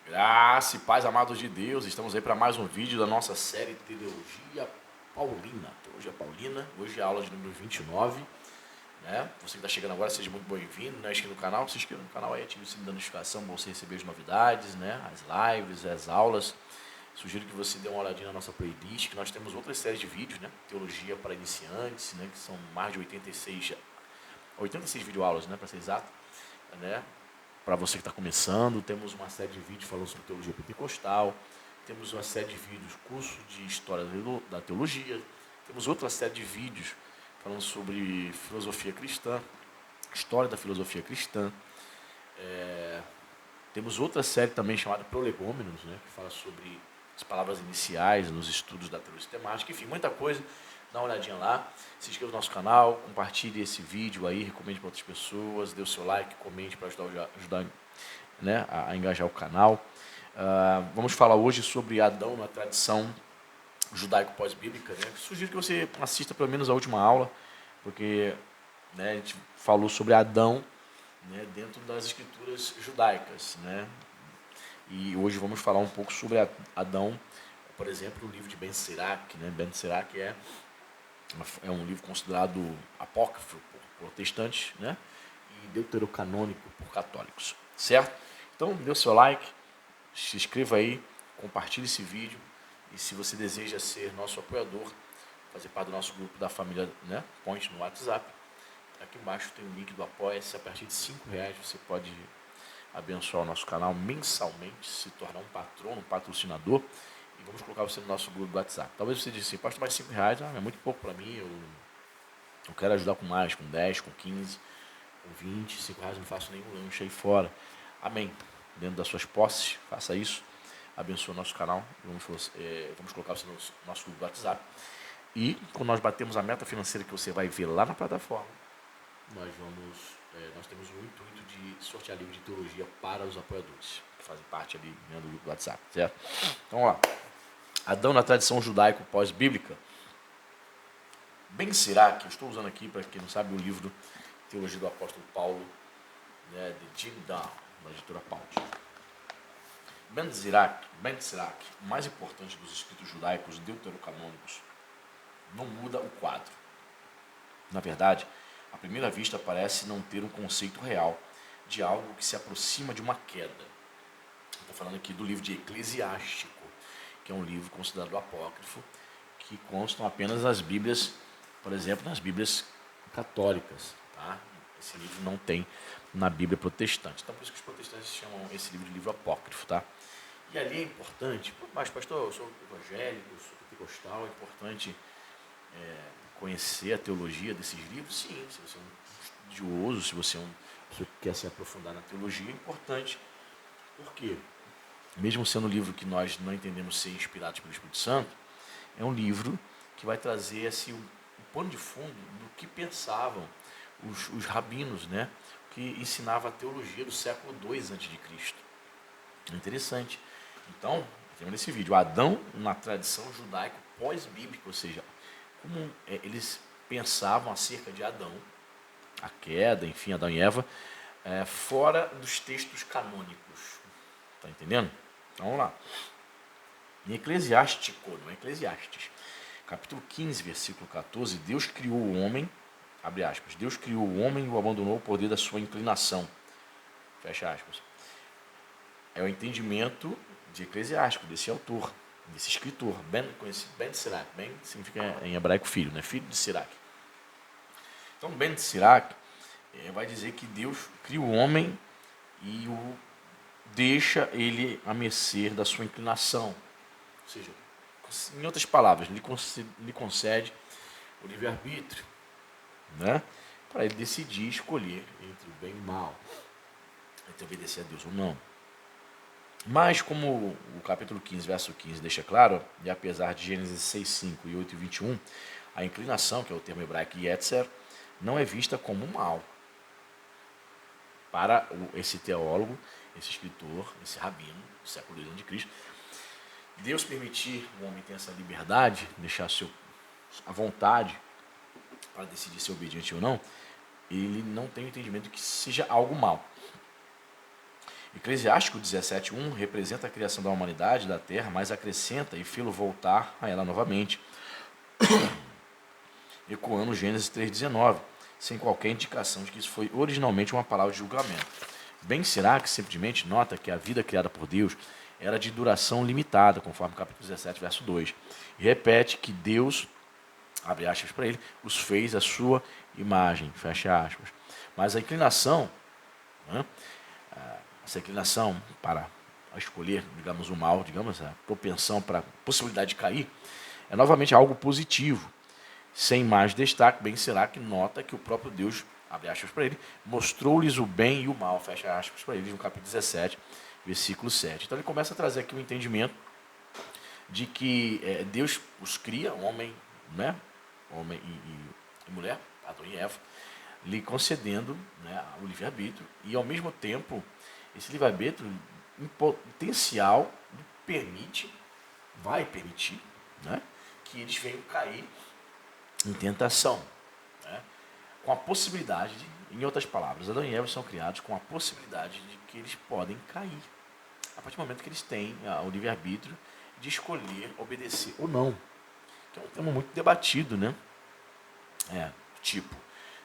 Graça e paz, amados de Deus, estamos aí para mais um vídeo da nossa série Teologia Paulina. Teologia Paulina, hoje é a aula de número 29, né? Você que está chegando agora, seja muito bem-vindo, não é inscrito no canal, se inscreva no canal aí, ative o sininho da notificação para você receber as novidades, né? As lives, as aulas. Sugiro que você dê uma olhadinha na nossa playlist, que nós temos outras séries de vídeos, né? Teologia para iniciantes, né? Que são mais de 86 videoaulas, né? Para ser exato, né? Para você que está começando, temos uma série de vídeos falando sobre teologia pentecostal, temos uma série de vídeos, curso de história da teologia, temos outra série de vídeos falando sobre filosofia cristã, história da filosofia cristã. Temos outra série também chamada Prolegômenos, né, que fala sobre as palavras iniciais nos estudos da teologia sistemática, enfim, muita coisa. Dá uma olhadinha lá, se inscreva no nosso canal, compartilhe esse vídeo aí, recomende para outras pessoas, dê o seu like, comente para ajudar né, a engajar o canal. Vamos falar hoje sobre Adão na tradição judaico pós-bíblica. Né? Sugiro que você assista pelo menos a última aula, porque né, a gente falou sobre Adão, né, dentro das escrituras judaicas. Né? E hoje vamos falar um pouco sobre Adão, por exemplo, o livro de Ben Sirac. Né? Ben Sirac é um livro considerado apócrifo por protestantes, né? E deuterocanônico por católicos, certo? Então, dê o seu like, se inscreva aí, compartilhe esse vídeo, e se você deseja ser nosso apoiador, fazer parte do nosso grupo da família, né, Ponte no WhatsApp, aqui embaixo tem o link do Apoia-se. A partir de R$ 5 você pode abençoar o nosso canal mensalmente, se tornar um patrono, um patrocinador, e vamos colocar você no nosso grupo do WhatsApp. Talvez você diga assim, pastor, mais R$ 5 é muito pouco para mim, eu quero ajudar com mais, com 10, com 15, com 20, R$ 5 não faço nenhum lanche aí fora. Amém. Dentro das suas posses, faça isso. Abençoe o nosso canal. Vamos colocar você no nosso grupo do WhatsApp. E quando nós batemos a meta financeira que você vai ver lá na plataforma, nós temos o intuito de sortear livro de teologia para os apoiadores, que fazem parte ali, né, do grupo do WhatsApp, certo? Então, vamos lá. Adão na tradição judaico pós-bíblica. Ben Sirac, eu estou usando aqui, para quem não sabe, o livro Teologia do Apóstolo Paulo, né, de Jim Down, da editora Paulo. Ben Sirac, o mais importante dos escritos judaicos deuterocanônicos, não muda o quadro. Na verdade, à primeira vista parece não ter um conceito real de algo que se aproxima de uma queda. Estou falando aqui do livro de Eclesiástico, que é um livro considerado apócrifo, que constam apenas as Bíblias, por exemplo, nas Bíblias católicas. Tá? Esse livro não tem na Bíblia protestante. Então, por isso que os protestantes chamam esse livro de livro apócrifo. Tá? E ali é importante, mas pastor, eu sou evangélico, eu sou pentecostal, é importante conhecer a teologia desses livros? Sim, se você é um estudioso, se você quer se aprofundar na teologia, é importante. Por quê? Mesmo sendo um livro que nós não entendemos ser inspirado pelo Espírito Santo, é um livro que vai trazer assim, o pano de fundo do que pensavam os rabinos, né, que ensinavam a teologia do século II a.C. É interessante. Então, temos nesse vídeo, Adão na tradição judaico pós-bíblica, ou seja, como eles pensavam acerca de Adão, a queda, enfim, Adão e Eva, fora dos textos canônicos. Está entendendo? Então, vamos lá. Em Eclesiástico, não é Eclesiastes, capítulo 15, versículo 14, Deus criou o homem, abre aspas, Deus criou o homem e o abandonou ao poder da sua inclinação. Fecha aspas. É o entendimento de Eclesiástico, desse autor, desse escritor, conhecido Ben Sirac. Ben significa em hebraico filho, né? Filho de Sirac. Então, Ben Sirac vai dizer que Deus cria o homem e o deixa ele a mercê da sua inclinação. Ou seja, em outras palavras, lhe concede o livre-arbítrio, né? Para ele decidir escolher entre o bem e o mal, entre obedecer a Deus ou não. Mas, como o capítulo 15, verso 15 deixa claro, e apesar de Gênesis 6:5 e 8:21, a inclinação, que é o termo hebraico yetzer, não é vista como mal. Para esse teólogo, esse escritor, esse rabino, do século II a.C., Deus permitir o homem ter essa liberdade, deixar a vontade para decidir ser obediente ou não, ele não tem o entendimento de que seja algo mal. Eclesiástico 17:1 representa a criação da humanidade, da terra, mas acrescenta e fê-lo voltar a ela novamente, ecoando Gênesis 3:19, sem qualquer indicação de que isso foi originalmente uma palavra de julgamento. Ben Sirac simplesmente nota que a vida criada por Deus era de duração limitada, conforme o capítulo 17, verso 2, e repete que Deus, abre aspas para ele, os fez à sua imagem, fecha aspas. Mas a inclinação, né, essa inclinação para escolher, digamos, o mal, digamos, a propensão para a possibilidade de cair, é novamente algo positivo. Sem mais destaque, Ben Sirac nota que o próprio Deus, abre aspas para ele, mostrou-lhes o bem e o mal, fecha aspas para ele, no capítulo 17, versículo 7. Então ele começa a trazer aqui um entendimento de que Deus os cria, homem, né, homem e mulher, Adão e Eva, lhe concedendo, né, o livre-arbítrio, e ao mesmo tempo, esse livre-arbítrio, em potencial, vai permitir, né, que eles venham cair em tentação, né, com a possibilidade, em outras palavras, Adão e Eva são criados com a possibilidade de que eles podem cair, a partir do momento que eles têm o livre-arbítrio de escolher obedecer ou não, que é um tema muito debatido, né? Tipo,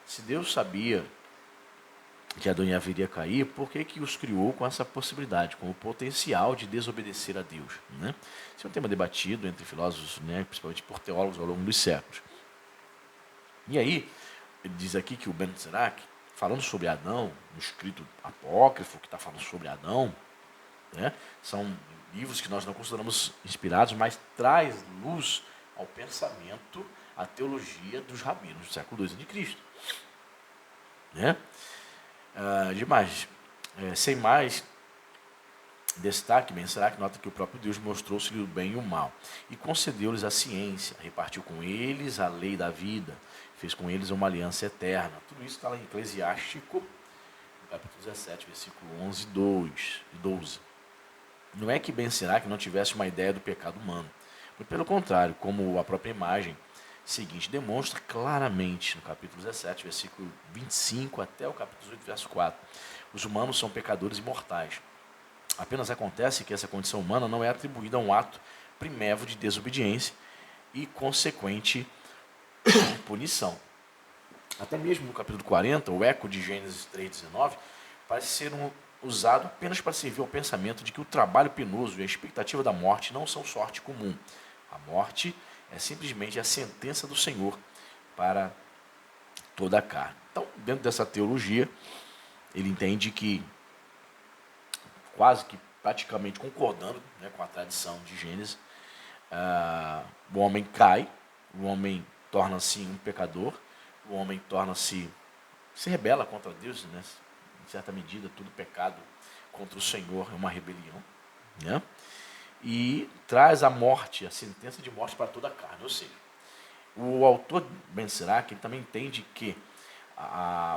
se Deus sabia que Adão e Eva iria cair, por que os criou com essa possibilidade, com o potencial de desobedecer a Deus, né? Isso é um tema debatido entre filósofos, né, principalmente por teólogos ao longo dos séculos. E aí, ele diz aqui que o Ben Sirac, falando sobre Adão, no escrito apócrifo que está falando sobre Adão, né, são livros que nós não consideramos inspirados, mas traz luz ao pensamento, à teologia dos rabinos do século II a.C. Né? Demais. Sem mais destaque, Ben Sirac nota que o próprio Deus mostrou-se-lhe o bem e o mal, e concedeu-lhes a ciência, repartiu com eles a lei da vida, fez com eles uma aliança eterna. Tudo isso está lá em Eclesiástico, capítulo 17, versículo 11 e 12. Não é que Ben Sirac não tivesse uma ideia do pecado humano, muito pelo contrário, como a própria imagem seguinte demonstra claramente, no capítulo 17, versículo 25 até o capítulo 18, verso 4, os humanos são pecadores e mortais. Apenas acontece que essa condição humana não é atribuída a um ato primevo de desobediência e consequente punição. Até mesmo no capítulo 40, o eco de Gênesis 3,19 parece ser usado apenas para servir ao pensamento de que o trabalho penoso e a expectativa da morte não são sorte comum. A morte é simplesmente a sentença do Senhor para toda a carne. Então, dentro dessa teologia, ele entende que, quase que praticamente concordando, né, com a tradição de Gênesis, o homem cai, o homem torna-se um pecador, o homem se rebela contra Deus, né? Em certa medida, todo pecado contra o Senhor é uma rebelião, né? E traz a morte, a sentença de morte para toda a carne. Ou seja, o autor Ben Sirac ele também entende que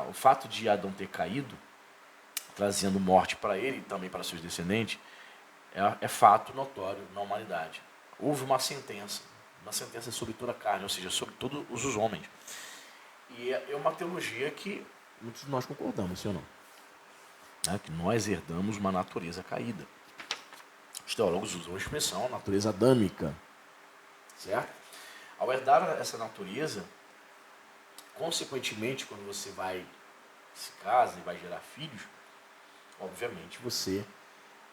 o fato de Adão ter caído, trazendo morte para ele e também para seus descendentes, é fato notório na humanidade. Houve uma sentença sobre toda a carne, ou seja, sobre todos os homens. E é uma teologia que muitos de nós concordamos, sim ou não? Que nós herdamos uma natureza caída. Os teólogos usam a expressão natureza adâmica, certo? Ao herdar essa natureza, consequentemente, quando você se casa e vai gerar filhos, obviamente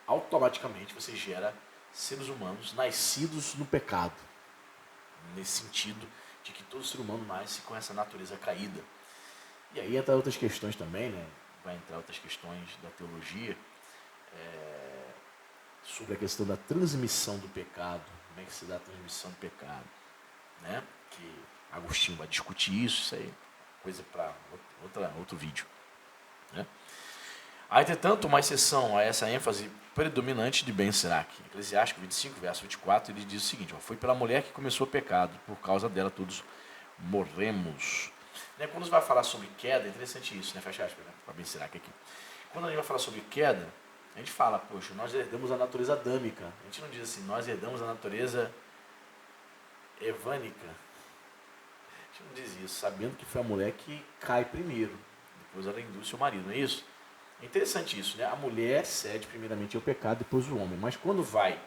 automaticamente você gera seres humanos nascidos no pecado, nesse sentido de que todo ser humano nasce com essa natureza caída. E aí entra outras questões também, né? Vai entrar outras questões da teologia, sobre a questão da transmissão do pecado, como é que se dá a transmissão do pecado, né? Que Agostinho vai discutir isso aí, coisa para outro vídeo, né? Há, entretanto, uma exceção a essa ênfase predominante de Ben Sirac. Eclesiástico 25, verso 24, ele diz o seguinte: foi pela mulher que começou o pecado, por causa dela todos morremos. Né, quando você vai falar sobre queda, é interessante isso, né? Fecha aspas, né? Para Ben Sirac aqui. Quando a gente vai falar sobre queda, a gente fala, poxa, nós herdamos a natureza adâmica. A gente não diz assim, nós herdamos a natureza evânica. A gente não diz isso, sabendo que foi a mulher que cai primeiro. Depois ela induz seu marido, não é isso? É interessante isso, né? A mulher cede primeiramente ao pecado, depois o homem. Mas quando vai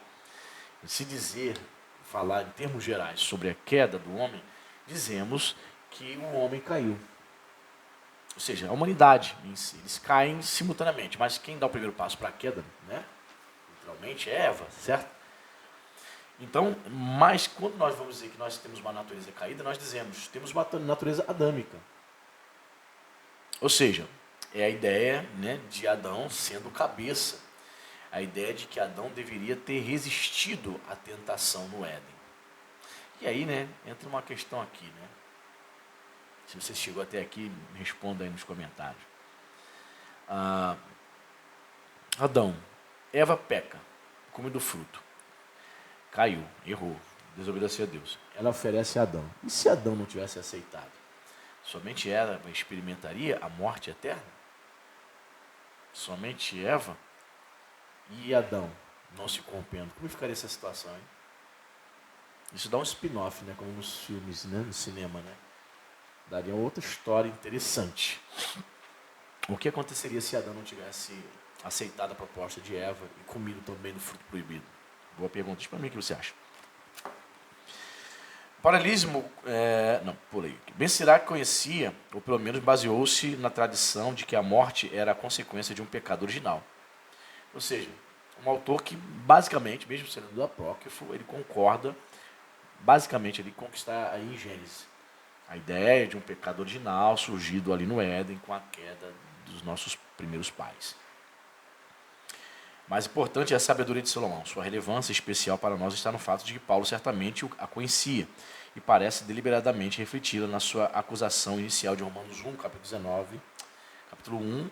se dizer, falar em termos gerais sobre a queda do homem, dizemos que o homem caiu. Ou seja, a humanidade em si, eles caem simultaneamente. Mas quem dá o primeiro passo para a queda, né? Literalmente é Eva, certo? Então, mas quando nós vamos dizer que nós temos uma natureza caída, nós dizemos, temos uma natureza adâmica. Ou seja, é a ideia, né, de Adão sendo cabeça. A ideia de que Adão deveria ter resistido à tentação no Éden. E aí, né, entra uma questão aqui, né? Se você chegou até aqui, responda aí nos comentários. Adão, Eva peca, come do fruto, caiu, errou, desobedeceu a Deus. Ela oferece a Adão. E se Adão não tivesse aceitado? Somente ela experimentaria a morte eterna? Somente Eva? E Adão não se corrompendo? Como ficaria essa situação, hein? Isso dá um spin-off, né? Como nos filmes, né? No cinema, né? Daria outra história interessante. O que aconteceria se Adão não tivesse aceitado a proposta de Eva e comido também do fruto proibido? Boa pergunta. Diz para mim o que você acha. O paralelismo, não, pulei. Ben Sirac conhecia, ou pelo menos baseou-se na tradição de que a morte era a consequência de um pecado original. Ou seja, um autor que basicamente, mesmo sendo do apócrifo, ele concorda basicamente ali com o que está aí em Gênesis. A ideia de um pecado original surgido ali no Éden com a queda dos nossos primeiros pais. Mais importante é a sabedoria de Salomão. Sua relevância especial para nós está no fato de que Paulo certamente a conhecia e parece deliberadamente refleti-la na sua acusação inicial de Romanos 1, capítulo 1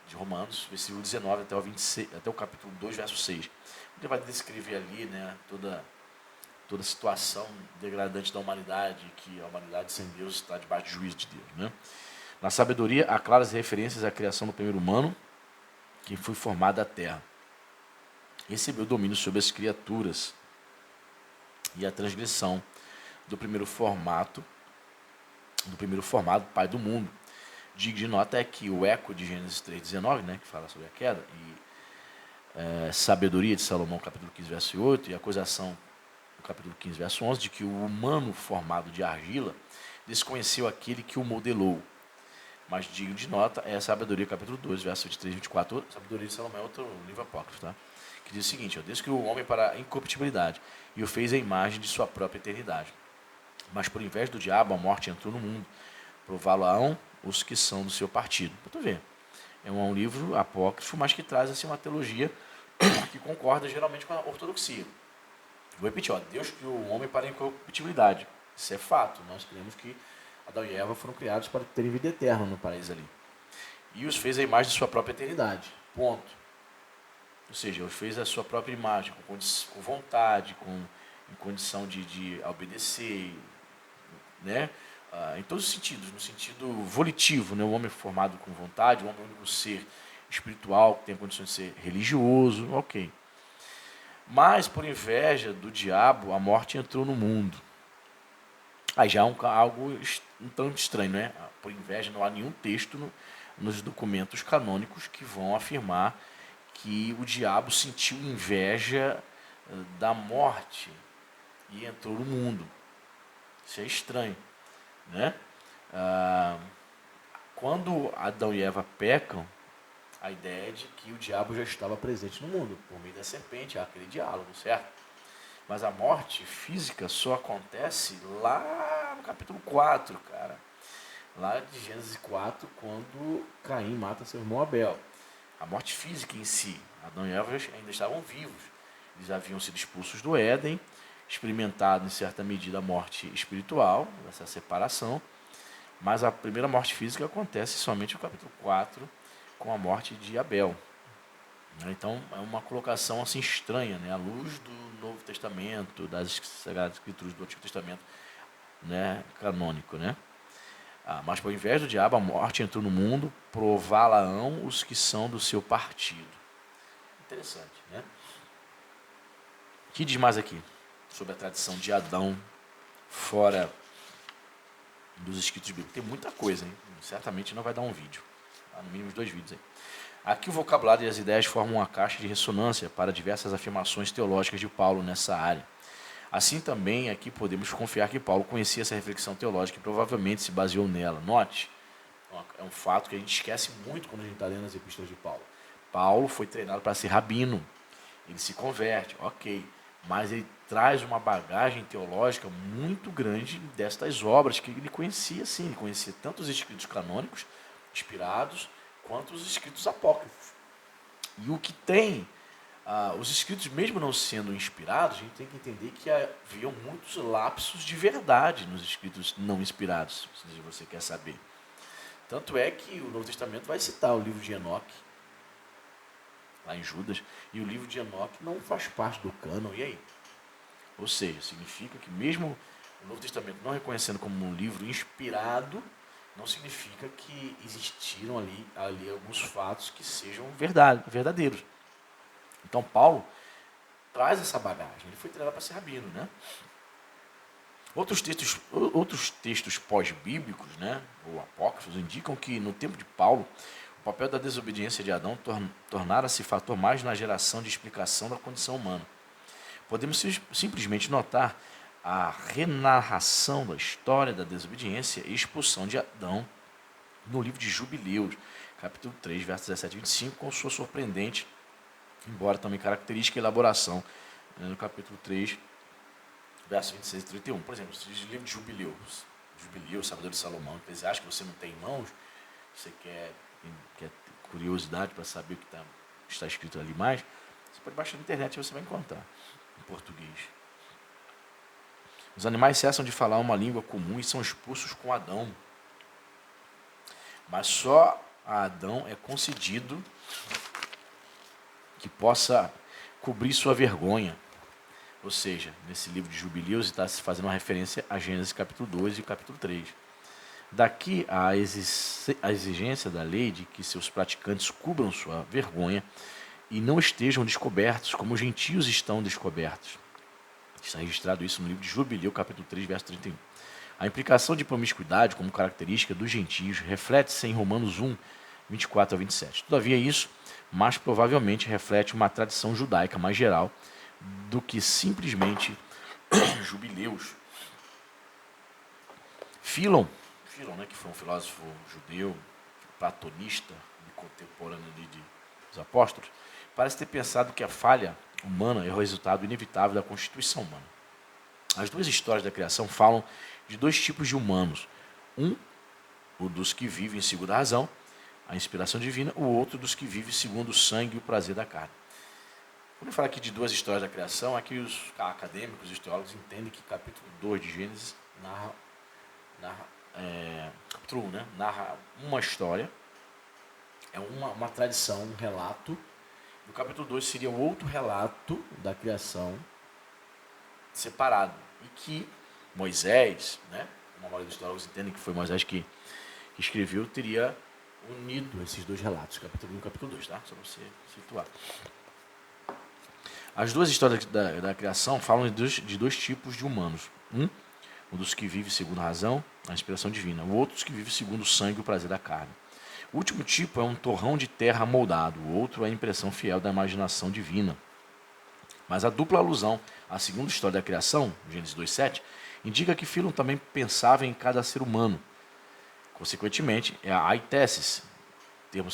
de Romanos, versículo 19 até o, 26, até o capítulo 2, verso 6. Ele vai descrever ali, né, toda a situação degradante da humanidade, que a humanidade sem Deus está debaixo do juízo de Deus. Né? Na sabedoria, há claras referências à criação do primeiro humano, que foi formado da terra. Recebeu domínio sobre as criaturas e a transgressão do primeiro formado, pai do mundo. Digo de nota é que o eco de Gênesis 3,19, né, que fala sobre a queda, e sabedoria de Salomão, capítulo 15, verso 8, e acusação, no capítulo 15, verso 11, de que o humano formado de argila desconheceu aquele que o modelou. Mas digo de nota é a sabedoria, capítulo 2, verso 23 e 24, sabedoria de Salomão é outro livro apócrifo, tá? Que diz o seguinte: Deus criou o homem para a incorruptibilidade e o fez à imagem de sua própria eternidade. Mas por inveja do diabo, a morte entrou no mundo. Prová-lo-ão os que são do seu partido. Para tu ver. É um livro apócrifo, mas que traz assim, uma teologia que concorda geralmente com a ortodoxia. Vou repetir, Deus criou o homem para a incorruptibilidade. Isso é fato. Nós cremos que Adão e Eva foram criados para terem vida eterna no paraíso ali. E os fez à imagem de sua própria eternidade. Ponto. Ou seja, os fez a sua própria imagem, com vontade, em condição de obedecer, né? Em todos os sentidos, no sentido volitivo, né? O homem formado com vontade, o homem é o único ser espiritual que tem a condição de ser religioso, ok. Mas, por inveja do diabo, a morte entrou no mundo. Aí já é algo um tanto estranho, né? Por inveja, não há nenhum texto nos documentos canônicos que vão afirmar que o diabo sentiu inveja da morte e entrou no mundo. Isso é estranho, né? Quando Adão e Eva pecam, a ideia é de que o diabo já estava presente no mundo, por meio da serpente, há aquele diálogo, certo? Mas a morte física só acontece lá no capítulo 4, cara. Lá de Gênesis 4, quando Caim mata seu irmão Abel. A morte física em si, Adão e Eva ainda estavam vivos. Eles haviam sido expulsos do Éden, experimentado em certa medida a morte espiritual, essa separação, mas a primeira morte física acontece somente no capítulo 4, com a morte de Abel. Então é uma colocação assim estranha, né? À luz do Novo Testamento, das Sagradas Escrituras do Antigo Testamento, né? Canônico, né? Mas por invés do diabo, a morte entrou no mundo, prová-la-ão os que são do seu partido. Interessante, né? O que diz mais aqui sobre a tradição de Adão fora dos escritos bíblicos? Tem muita coisa, hein? Certamente não vai dar um vídeo. No mínimo 2 vídeos aí. Aqui o vocabulário e as ideias formam uma caixa de ressonância para diversas afirmações teológicas de Paulo nessa área. Assim também aqui podemos confiar que Paulo conhecia essa reflexão teológica e provavelmente se baseou nela. Note, é um fato que a gente esquece muito quando a gente está lendo as epístolas de Paulo. Paulo foi treinado para ser rabino, ele se converte, ok, mas ele traz uma bagagem teológica muito grande destas obras que ele conhecia, sim, ele conhecia tanto os escritos canônicos, inspirados, quanto os escritos apócrifos. E o que tem, os escritos, mesmo não sendo inspirados, a gente tem que entender que haviam muitos lapsos de verdade nos escritos não inspirados, se você quer saber. Tanto é que o Novo Testamento vai citar o livro de Enoque, lá em Judas, e o livro de Enoque não faz parte do cânon, e aí? Ou seja, significa que mesmo o Novo Testamento não reconhecendo como um livro inspirado, não significa que existiram ali alguns fatos que sejam verdadeiros. Então Paulo traz essa bagagem, ele foi treinado para ser rabino, né? Outros textos pós-bíblicos, né, ou apócrifos, indicam que no tempo de Paulo, o papel da desobediência de Adão tornara-se fator mais na geração de explicação da condição humana. Podemos simplesmente notar a renarração da história da desobediência e expulsão de Adão no livro de Jubileus, capítulo 3, versos 17 e 25, com sua surpreendente, embora também característica, elaboração, no capítulo 3, versos 26 e 31. Por exemplo, se diz livro de Jubileus, Sabedoria de Salomão, Eclesiásticos, você não tem em mãos, você quer ter curiosidade para saber o que está escrito ali mais, você pode baixar na internet e você vai encontrar em português. Os animais cessam de falar uma língua comum e são expulsos com Adão. Mas só a Adão é concedido que possa cobrir sua vergonha. Ou seja, nesse livro de Jubileus está se fazendo uma referência a Gênesis capítulo 2 e capítulo 3. Daqui a exigência da lei de que seus praticantes cubram sua vergonha e não estejam descobertos como os gentios estão descobertos. Está registrado isso no livro de Jubileu, capítulo 3, verso 31. A implicação de promiscuidade como característica dos gentios reflete-se em Romanos 1, 24 a 27. Todavia isso, mais provavelmente, reflete uma tradição judaica mais geral do que simplesmente jubileus. Filon, né, que foi um filósofo judeu, platonista, contemporâneo dos apóstolos, parece ter pensado que a falha humana é o resultado inevitável da constituição humana. As duas histórias da criação falam de dois tipos de humanos. Um, o dos que vivem segundo a razão, a inspiração divina, o outro dos que vivem segundo o sangue e o prazer da carne. Quando eu falo aqui de duas histórias da criação, aqui os acadêmicos, os teólogos entendem que capítulo 2 de Gênesis capítulo 1, né, narra uma história, é uma tradição, um relato. No capítulo 2 seria um outro relato da criação separado. E que Moisés, né, uma maioria dos teólogos entendem que foi Moisés que escreveu, teria unido esses dois relatos, capítulo 1 e capítulo 2, tá? Só para você situar. As duas histórias da criação falam de dois tipos de humanos. Um dos que vive segundo a razão, a inspiração divina. O outro dos que vive segundo o sangue e o prazer da carne. O último tipo é um torrão de terra moldado, o outro é a impressão fiel da imaginação divina. Mas a dupla alusão à segunda história da criação, Gênesis 2:7, indica que Filon também pensava em cada ser humano. Consequentemente, é a aithesis, termo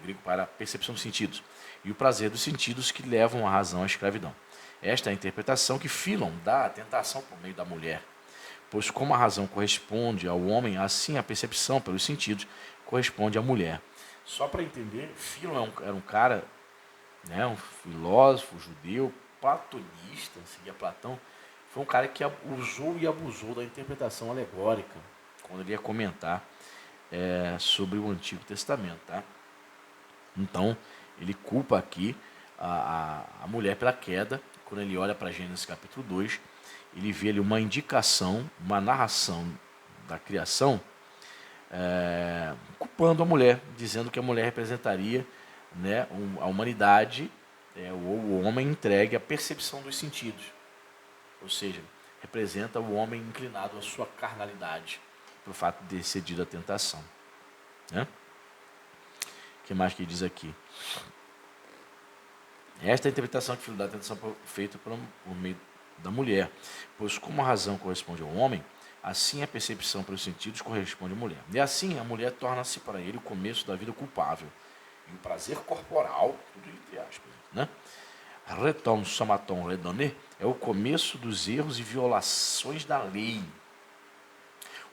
grego para percepção dos sentidos, e o prazer dos sentidos que levam a razão à escravidão. Esta é a interpretação que Filon dá à tentação por meio da mulher, pois como a razão corresponde ao homem, assim a percepção pelos sentidos corresponde à mulher. Só para entender, Filon era um cara, né, um filósofo judeu, platonista, seguia Platão, foi um cara que usou e abusou da interpretação alegórica, quando ele ia comentar sobre o Antigo Testamento. Tá? Então, ele culpa aqui a mulher pela queda. Quando ele olha para Gênesis capítulo 2, ele vê ali uma indicação, uma narração da criação, culpando a mulher, dizendo que a mulher representaria, né, a humanidade, o homem entregue à percepção dos sentidos. Ou seja, representa o homem inclinado à sua carnalidade, pelo fato de ter cedido à tentação. Né? que mais que diz aqui? Esta é a interpretação que o filho da tentação foi feita por meio da mulher, pois como a razão corresponde ao homem, assim a percepção pelos sentidos corresponde à mulher. E assim a mulher torna-se para ele o começo da vida culpável. E o prazer corporal, tudo entre aspas, né? Retom somatom redonné é o começo dos erros e violações da lei.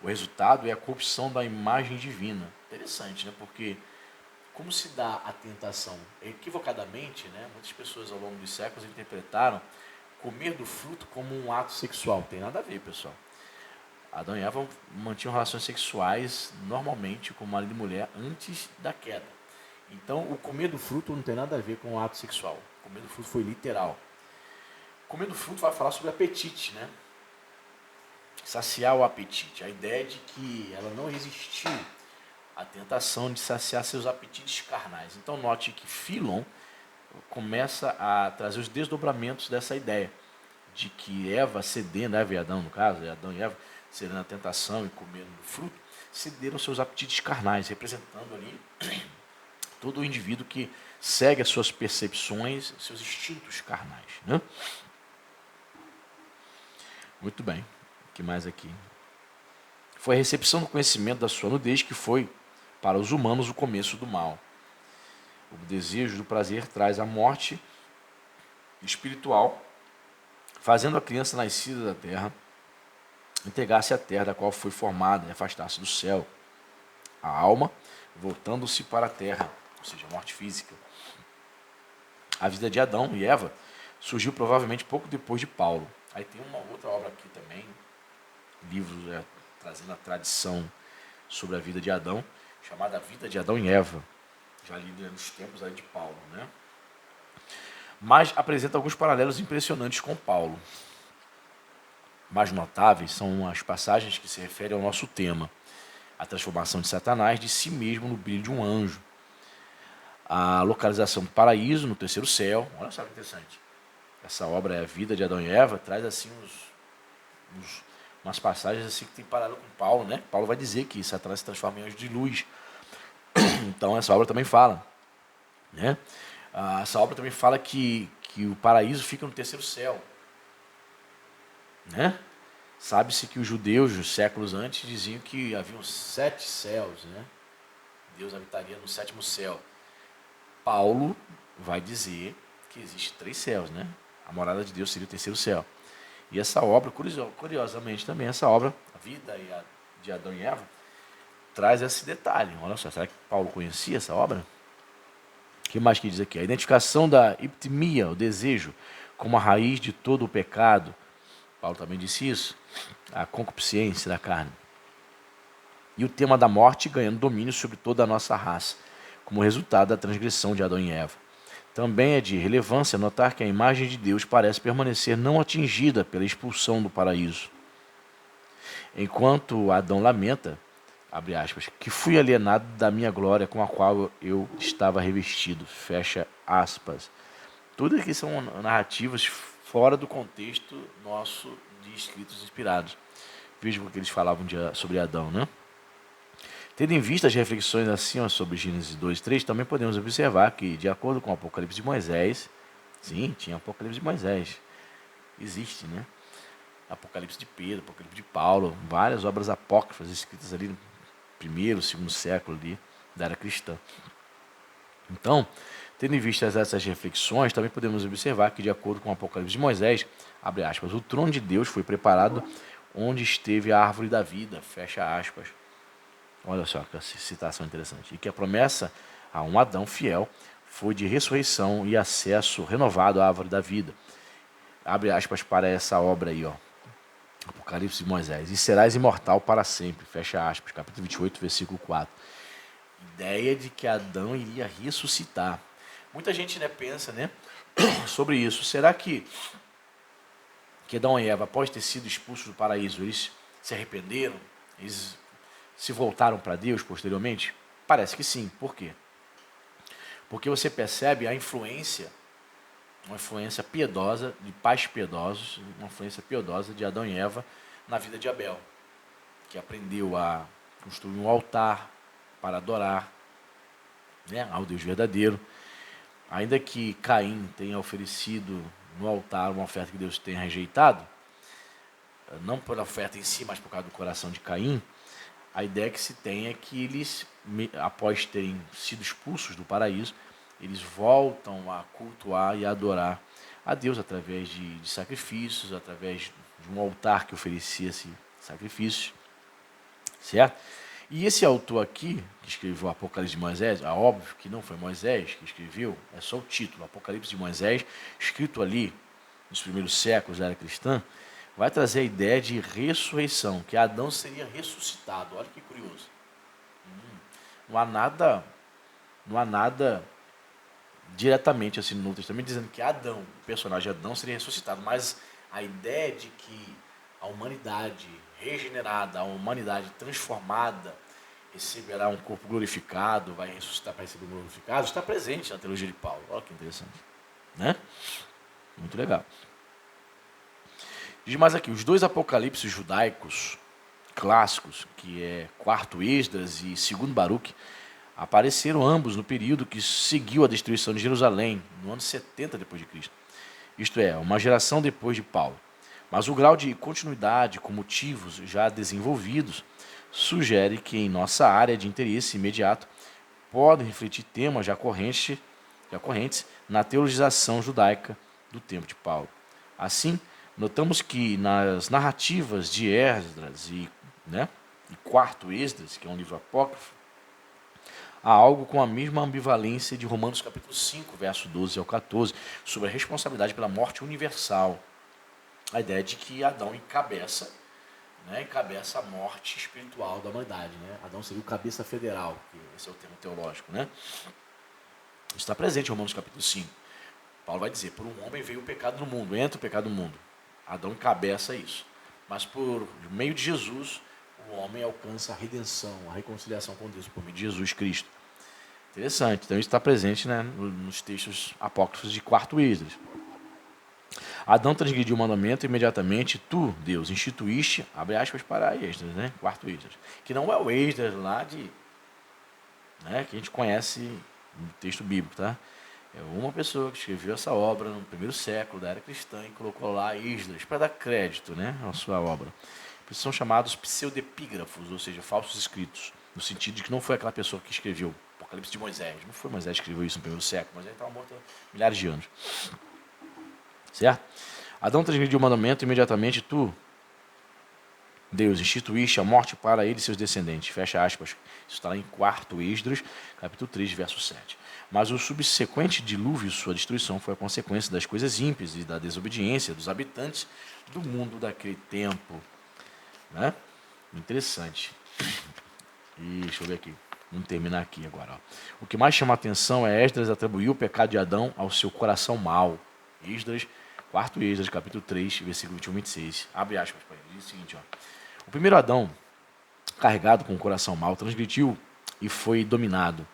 O resultado é a corrupção da imagem divina. Interessante, né? Porque como se dá a tentação? Equivocadamente, né? Muitas pessoas ao longo dos séculos interpretaram comer do fruto como um ato sexual. Não tem nada a ver, pessoal. Adão e Eva mantinham relações sexuais normalmente com marido e mulher antes da queda. Então, o comer do fruto não tem nada a ver com o ato sexual. O comer do fruto foi literal. Comer do fruto vai falar sobre apetite, né? Saciar o apetite. A ideia de que ela não resistiu à tentação de saciar seus apetites carnais. Então, note que Filon começa a trazer os desdobramentos dessa ideia de que Eva cedendo, Eva e Adão no caso, Adão e Eva cedendo à tentação e comendo do fruto, cederam seus apetites carnais, representando ali todo o indivíduo que segue as suas percepções, seus instintos carnais, né? Muito bem. O que mais aqui? Foi a recepção do conhecimento da sua nudez que foi, para os humanos, o começo do mal. O desejo do prazer traz a morte espiritual, fazendo a criança nascida da terra entregar-se à terra da qual foi formada e afastar-se do céu. A alma voltando-se para a terra, ou seja, a morte física. A vida de Adão e Eva surgiu provavelmente pouco depois de Paulo. Aí tem uma outra obra aqui também, livros trazendo a tradição sobre a vida de Adão, chamada Vida de Adão e Eva, já lida nos tempos aí de Paulo, né? Mas apresenta alguns paralelos impressionantes com Paulo. Mais notáveis são as passagens que se referem ao nosso tema, a transformação de Satanás de si mesmo no brilho de um anjo, a localização do paraíso no terceiro céu. Olha só que interessante. Essa obra é a Vida de Adão e Eva, traz assim umas passagens assim que tem paralelo com Paulo, né? Paulo vai dizer que Satanás se transforma em anjo de luz. Então essa obra também fala, né? Essa obra também fala que o paraíso fica no terceiro céu, né? Sabe-se que os judeus, séculos antes, diziam que haviam 7 céus, né? Deus habitaria no 7º céu. Paulo vai dizer que existe 3 céus, né? A morada de Deus seria o terceiro céu. E essa obra, curiosamente também, essa obra, a vida de Adão e Eva, traz esse detalhe. Olha só, será que Paulo conhecia essa obra? O que mais que diz aqui? A identificação da iptimia, o desejo, como a raiz de todo o pecado. Paulo também disse isso. A concupiscência da carne. E o tema da morte ganhando domínio sobre toda a nossa raça, como resultado da transgressão de Adão e Eva. Também é de relevância notar que a imagem de Deus parece permanecer não atingida pela expulsão do paraíso. Enquanto Adão lamenta, abre aspas, que fui alienado da minha glória com a qual eu estava revestido, fecha aspas. Tudo aqui são narrativas fora do contexto nosso de escritos inspirados. Veja o que eles falavam sobre Adão, né? Tendo em vista as reflexões acima sobre Gênesis 2 e 3, também podemos observar que, de acordo com o Apocalipse de Moisés, sim, tinha Apocalipse de Moisés, existe, né? Apocalipse de Pedro, Apocalipse de Paulo, várias obras apócrifas escritas ali no 1º, 2º século ali, da era cristã. Então, tendo em vista essas reflexões, também podemos observar que, de acordo com o Apocalipse de Moisés, abre aspas, o trono de Deus foi preparado onde esteve a árvore da vida, fecha aspas. Olha só que citação interessante. E que a promessa a um Adão fiel foi de ressurreição e acesso renovado à árvore da vida. Abre aspas para essa obra aí, ó. Apocalipse de Moisés. E serás imortal para sempre. Fecha aspas. Capítulo 28, versículo 4. Ideia de que Adão iria ressuscitar. Muita gente, né, pensa, né, sobre isso. Será que Adão e Eva, após ter sido expulsos do paraíso, eles se arrependeram? Eles se voltaram para Deus posteriormente? Parece que sim. Por quê? Porque você percebe a influência, uma influência piedosa, de pais piedosos, uma influência piedosa de Adão e Eva na vida de Abel, que aprendeu a construir um altar para adorar, né, ao Deus verdadeiro. Ainda que Caim tenha oferecido no altar uma oferta que Deus tenha rejeitado, não pela oferta em si, mas por causa do coração de Caim, a ideia que se tem é que eles, após terem sido expulsos do paraíso, eles voltam a cultuar e a adorar a Deus através de sacrifícios, através de um altar que oferecia-se sacrifícios, certo? E esse autor aqui, que escreveu o Apocalipse de Moisés, é óbvio que não foi Moisés que escreveu, é só o título, Apocalipse de Moisés, escrito ali nos primeiros séculos da era cristã, vai trazer a ideia de ressurreição, que Adão seria ressuscitado. Olha que curioso. Não há nada diretamente assim no Novo Testamento dizendo que Adão, o personagem Adão, seria ressuscitado, mas a ideia de que a humanidade regenerada, a humanidade transformada, receberá um corpo glorificado, vai ressuscitar para receber um glorificado, está presente na teologia de Paulo. Olha que interessante, né? Muito legal. Diz mais aqui, os dois apocalipses judaicos clássicos, que é quarto Esdras e segundo Baruque, apareceram ambos no período que seguiu a destruição de Jerusalém, no ano 70 depois de Cristo. Isto é, uma geração depois de Paulo. Mas o grau de continuidade com motivos já desenvolvidos sugere que em nossa área de interesse imediato podem refletir temas já correntes na teologização judaica do tempo de Paulo. Assim, notamos que nas narrativas de Esdras e quarto Esdras, que é um livro apócrifo, há algo com a mesma ambivalência de Romanos capítulo 5, verso 12 ao 14, sobre a responsabilidade pela morte universal. A ideia de que Adão encabeça a morte espiritual da humanidade. Né? Adão seria o cabeça federal, que esse é o termo teológico. Né? Isso está presente em Romanos capítulo 5. Paulo vai dizer, por um homem veio o pecado no mundo, entra o pecado no mundo. Adão encabeça isso. Mas por meio de Jesus, o homem alcança a redenção, a reconciliação com Deus, por meio de Jesus Cristo. Interessante. Então isso está presente, né, nos textos apócrifos de quarto Esdras. Adão transgrediu o mandamento e imediatamente tu, Deus, instituíste, abre aspas para Esdras, né, quarto Esdras, que não é o Esdras lá que a gente conhece no texto bíblico, tá? É uma pessoa que escreveu essa obra no primeiro século da era cristã e colocou lá Esdras para dar crédito, né, à sua obra. Eles são chamados pseudepígrafos, ou seja, falsos escritos, no sentido de que não foi aquela pessoa que escreveu o Apocalipse de Moisés. Não foi Moisés que escreveu isso no primeiro século, Moisés estava morto há milhares de anos. Certo? Adão transgrediu o mandamento e imediatamente tu, Deus, instituíste a morte para ele e seus descendentes. Fecha aspas. Isso está lá em quarto Esdras, capítulo 3, verso 7. Mas o subsequente dilúvio, sua destruição, foi a consequência das coisas ímpias e da desobediência dos habitantes do mundo daquele tempo. Né? Interessante. E deixa eu ver aqui. Vamos terminar aqui agora. Ó. O que mais chama a atenção é Esdras atribuiu o pecado de Adão ao seu coração mau. Esdras, quarto Esdras, capítulo 3, versículo 21 e 26. Abre aspas para ele. Diz o seguinte, ó. O primeiro Adão, carregado com o coração mau, transgrediu e foi dominado,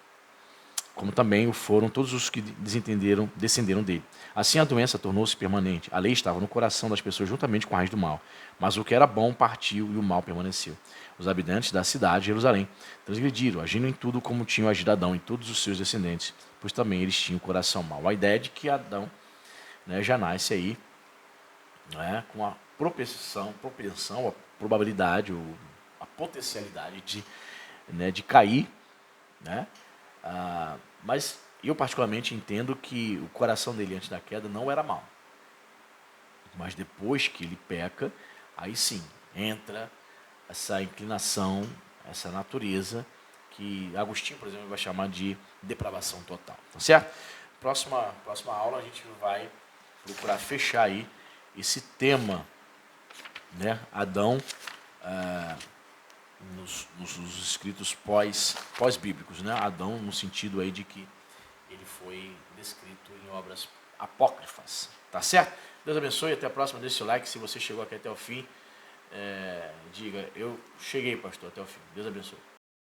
como também o foram todos os que descenderam dele. Assim a doença tornou-se permanente. A lei estava no coração das pessoas juntamente com a raiz do mal. Mas o que era bom partiu e o mal permaneceu. Os habitantes da cidade de Jerusalém transgrediram, agindo em tudo como tinham agido Adão e todos os seus descendentes, pois também eles tinham o coração mau. A ideia de que Adão, né, já nasce aí, né, com a propensão, a probabilidade, a potencialidade de cair, né? Mas eu particularmente entendo que o coração dele antes da queda não era mau. Mas depois que ele peca, aí sim, entra essa inclinação, essa natureza, que Agostinho, por exemplo, vai chamar de depravação total. Tá certo? Próxima aula a gente vai procurar fechar aí esse tema, né? Adão, nos escritos pós-bíblicos, né? Adão no sentido aí de que ele foi descrito em obras apócrifas, tá certo? Deus abençoe, até a próxima, deixe seu like, se você chegou aqui até o fim, diga, eu cheguei, pastor, até o fim. Deus abençoe.